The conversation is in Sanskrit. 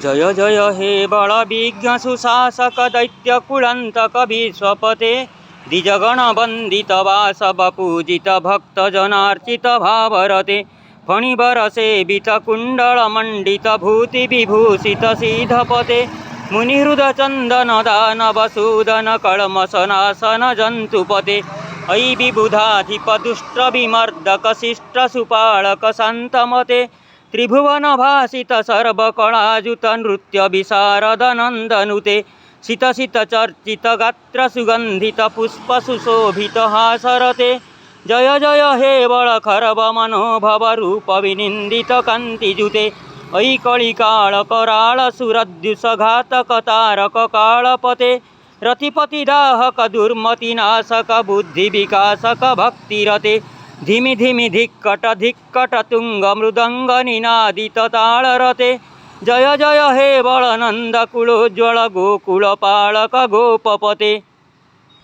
जय जय हे बल विज्ञ सुशासक दैत्य कुलांतक विश्वपते द्विजगण वंदित वासव पूजित भक्त जनार्चित भावरते फणिवर सेवित कुंडल मंडित भूति विभूषित सीधपते मुनिहृद चंदन दानव सूदन कळमसनासन जंतुपते अयि विबुधाधिप दुष्ट विमर्दक शिष्ट सुपालक शांतमते त्रिभुवन भासित सर्वकलाजुत नृत्य विशारद नंदनुते सित सित चर्चित गात्र सुगंधित पुष्प सुशोभित हासरते जय जय हे बल खरब मनोभव रूप विनिंदित कांतिजुते अयि कलिकाल कराल सुरद्युष घातक तारक कालपते रतिपति दाहक दुर्मति नाशक बुद्धि विकासक भक्तिरते धिमि धिमि धिक्कट धिक्कट तुंग मृदंग निनादित तालरते जय जय हे बल नंद कुलोज्वल गोकुल पालक गोपपते।